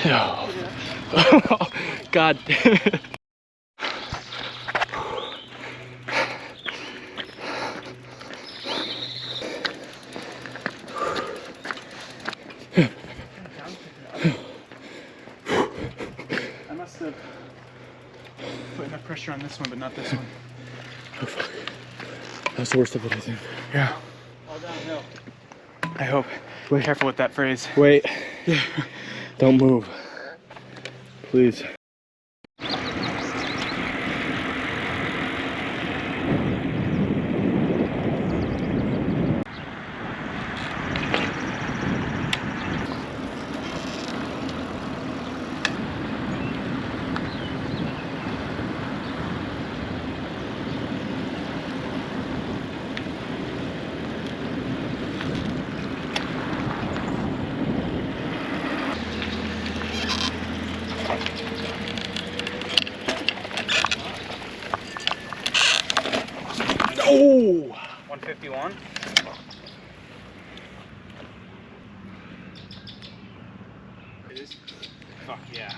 Oh, God damn it. I must have put enough pressure on this one, but not this one. Oh, fuck. That was the worst of it, I think. Yeah. All downhill. I hope. Wait. Careful with that phrase. Wait. Don't move. Please. Oh! 151. It is. Fuck yeah.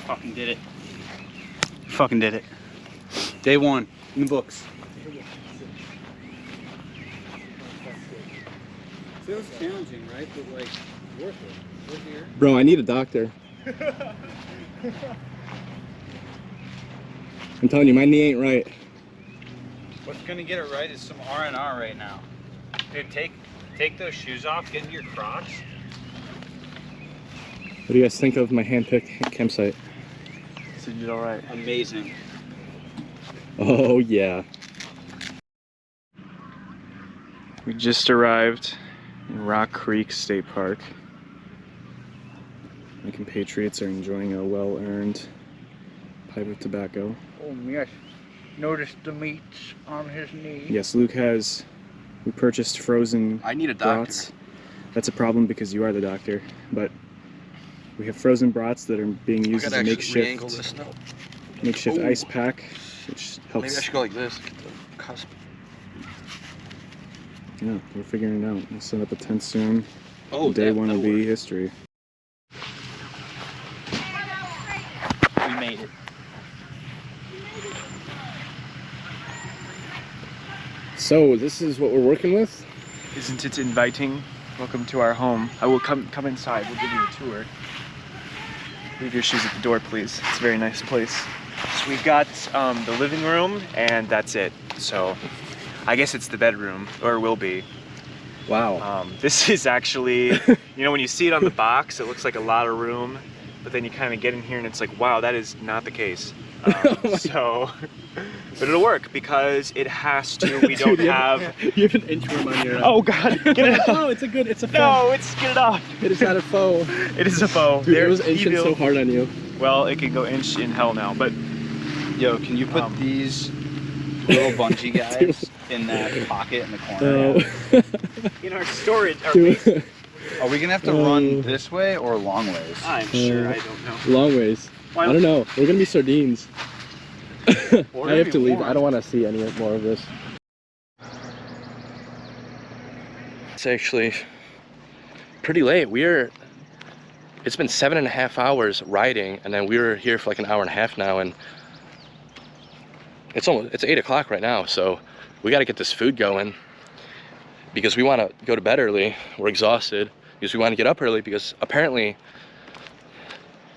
Fucking did it. Fucking did it. Day one in the books. Feels challenging, right? But like worth it. We're here. Bro, I need a doctor. I'm telling you, my knee ain't right. What's gonna get it right is some R&R right now. Dude, take those shoes off, get into your Crocs. What do you guys think of my hand-picked campsite? So you did all right. Amazing. Oh, yeah. We just arrived in Rock Creek State Park. My compatriots are enjoying a well-earned pipe of tobacco. Oh yes. Notice the meats on his knee. Yes, Luke has... We purchased frozen I need a doctor. brats. That's a problem because you are the doctor, but we have frozen brats that are being used as a makeshift Ooh. ice pack, which helps. Maybe I should go like this. Get the cusp. Yeah, we're figuring it out. We'll set up a tent soon. Oh, Day one will be history. We made it. So this is what we're working with? Isn't it inviting? Welcome to our home. I will come inside. We'll give you a tour. Leave your shoes at the door, please. It's a very nice place. So we've got the living room, and that's it. So I guess it's the bedroom, or it will be. Wow. This is actually, you know, when you see it on the box, it looks like a lot of room, but then you kind of get in here and it's like, wow, that is not the case. So, but it'll work because it has to. We don't Dude, have. You have an inchworm on your. Oh God! Get it off! No, it's a faux. No, get it off. It is not a faux. It is a faux. Dude, it was inching so hard on you. Well, it can go inch in hell now, but Yo, can you put these little bungee guys in that pocket in the corner? Oh. in our storage, our Dude. basement. Are we gonna have to run this way or long ways? I'm sure. I don't know. Long ways. I don't know. We're gonna be sardines. I have to leave. I don't want to see any more of this. It's actually pretty late. It's been 7.5 hours riding, and then we were here for like an hour and a half now, and it's 8 o'clock right now, so we got to get this food going because we want to go to bed early. We're exhausted because we want to get up early because apparently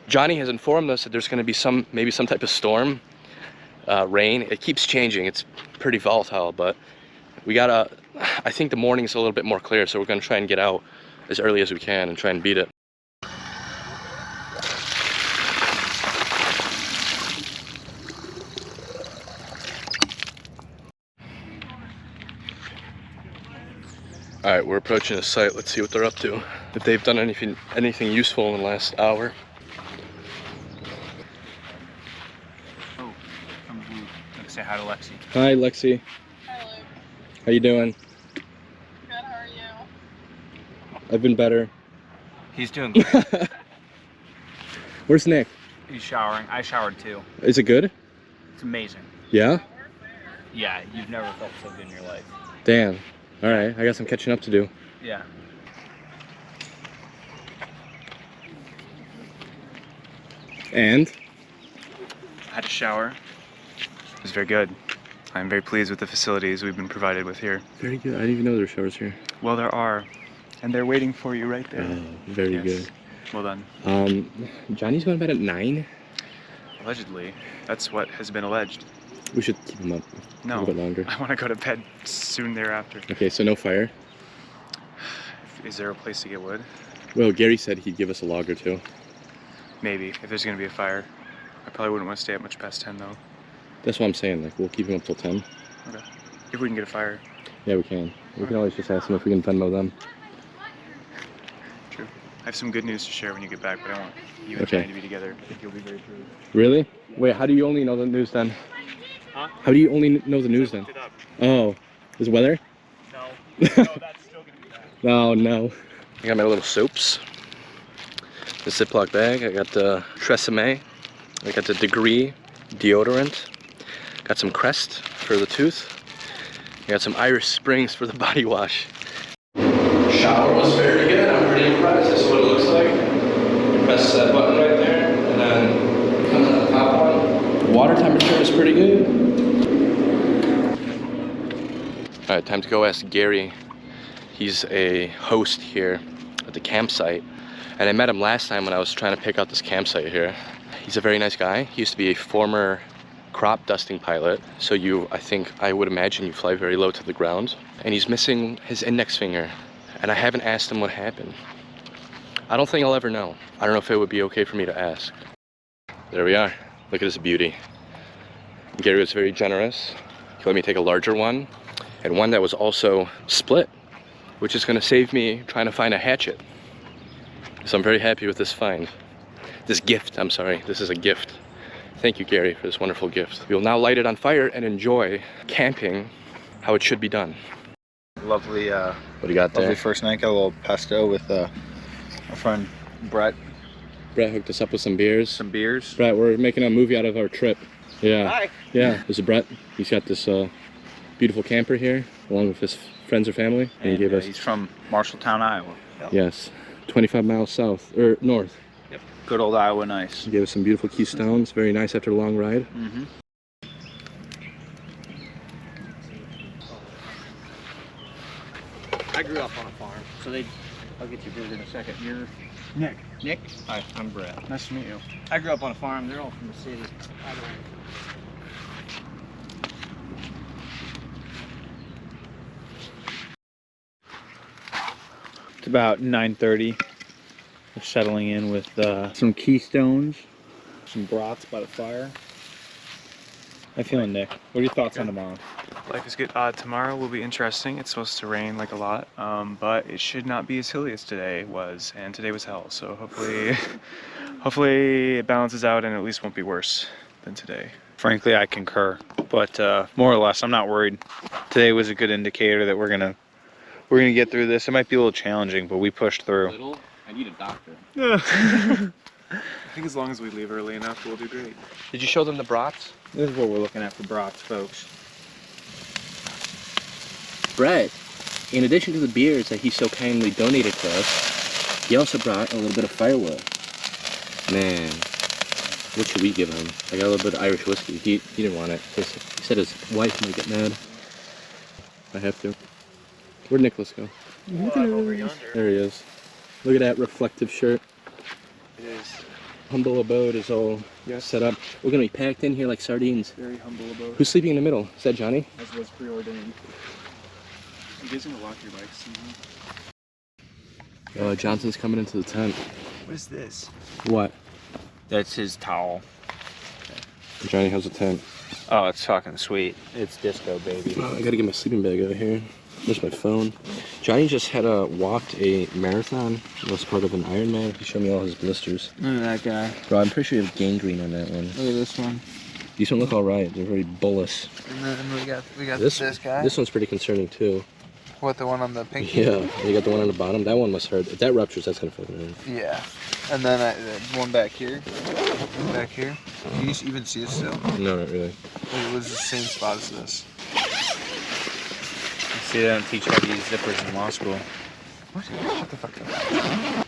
Johnny has informed us that there's going to be maybe some type of storm, rain. It keeps changing. It's pretty volatile, but I think the morning's a little bit more clear, so we're going to try and get out as early as we can and try and beat it. All right, we're approaching the site. Let's see what they're up to. If they've done anything useful in the last hour. Oh, comes Say hi to Lexi. Hi, Lexi. Hi, Luke. How you doing? Good, how are you? I've been better. He's doing great. Where's Nick? He's showering. I showered too. Is it good? It's amazing. Yeah? Yeah, you've never felt so good in your life. Damn. All right, I got some catching up to do. Yeah. And? I had a shower. It was very good. I'm very pleased with the facilities we've been provided with here. Very good. I didn't even know there were showers here. Well, there are. And they're waiting for you right there. Oh, very Yes. good. Well done. Johnny's going to bed at 9. Allegedly. That's what has been alleged. We should keep him up a No. little bit longer. I want to go to bed soon thereafter. Okay, so no fire. Is there a place to get wood? Well, Gary said he'd give us a log or two. Maybe, if there's going to be a fire. I probably wouldn't want to stay up much past 10 though. That's what I'm saying. Like, we'll keep him up till 10. Okay. If we can get a fire. Yeah, we can. We can always just ask them if we can Venmo them. True. I have some good news to share when you get back, but I want you and Okay. Johnny to be together. I think you'll be very pleased. Really? Wait, how do you only know the news then? Huh? How do you only know the news then? Looked it up. Oh, is weather? No. No, that's still going to be bad. Oh, no. I got my little soaps. The Ziploc bag. I got the Tresemme. I got the Degree deodorant. Got some Crest for the tooth. I got some Irish Springs for the body wash. Shower was very good. I'm pretty impressed. This is what it looks like. You press that button right there, and then it comes out the top one. Water temperature is pretty good. All right, time to go ask Gary. He's a host here at the campsite, and I met him last time when I was trying to pick out this campsite here. He's a very nice guy. He used to be a former crop dusting pilot, so I would imagine you fly very low to the ground. And he's missing his index finger, and I haven't asked him what happened. I don't think I'll ever know. I don't know if it would be okay for me to ask. There we are. Look at this beauty. Gary was very generous. He let me take a larger one, and one that was also split, which is gonna save me trying to find a hatchet. So I'm very happy with this find. This gift, I'm sorry, this is a gift. Thank you, Gary, for this wonderful gift. We'll now light it on fire and enjoy camping how it should be done. Lovely, What do you got there? lovely first night. Got a little pesto with our friend Brett. Brett hooked us up with some beers. Some beers. Brett, we're making a movie out of our trip. Yeah. Hi. Yeah, this is Brett. He's got this beautiful camper here, along with his friends or family. And he gave us, He's from Marshalltown, Iowa. yes, 25 miles south, or north. Yep. Good old Iowa nice. He gave us some beautiful Keystones. Very nice after a long ride. Mm-hmm. I grew up on a farm, so I'll get your beer in a second. You're Nick, Nick? Hi, I'm Brett. nice to meet you. I grew up on a farm. They're all from the city. It's about 9:30. We're settling in with some Keystones, some brats by the fire. How you feeling, Nick? What are your thoughts on tomorrow? Life is good. Tomorrow will be interesting. It's supposed to rain like a lot, but it should not be as hilly as today was, and today was hell. So hopefully, hopefully it balances out and at least won't be worse than today. Frankly, I concur. But more or less, I'm not worried. Today was a good indicator that we're gonna get through this. It might be a little challenging, but we pushed through. I need a doctor. I think as long as we leave early enough, we'll do great. Did you show them the brats? This is what we're looking at for brats, folks. Brett, in addition to the beers that he so kindly donated to us, he also brought a little bit of firewood. Man, what should we give him? I got a little bit of Irish whiskey. He didn't want it. He said his wife might get mad. I have to. Where'd Nicholas go? Over yonder. There he is. Look at that reflective shirt. It is Humble abode is all set up. We're gonna be packed in here like sardines. very humble abode, Who's sleeping in the middle? Is that Johnny? as was preordained. You guys gonna lock your bikes somehow? Johnson's coming into the tent. What is this? What? That's his towel. Johnny, how's the tent? Oh, it's fucking sweet. It's disco, baby. Oh, I gotta get my sleeping bag out of here. There's my phone. Johnny just walked a marathon. It was part of an Ironman. He showed me all his blisters. Look at that guy. Bro, I'm pretty sure you have gangrene on that one. Look at this one. These don't look all right. They're very bullous. And then we got This guy. This one's pretty concerning too. What, the one on the pinky? Yeah, you got the one on the bottom. That one must hurt. If that ruptures, that's gonna fucking hurt. Yeah. And then one back here. Back here. Can you even see it still? No, not really. It was the same spot as this. See, they don't teach how to use zippers in law school. What? Shut the fuck up.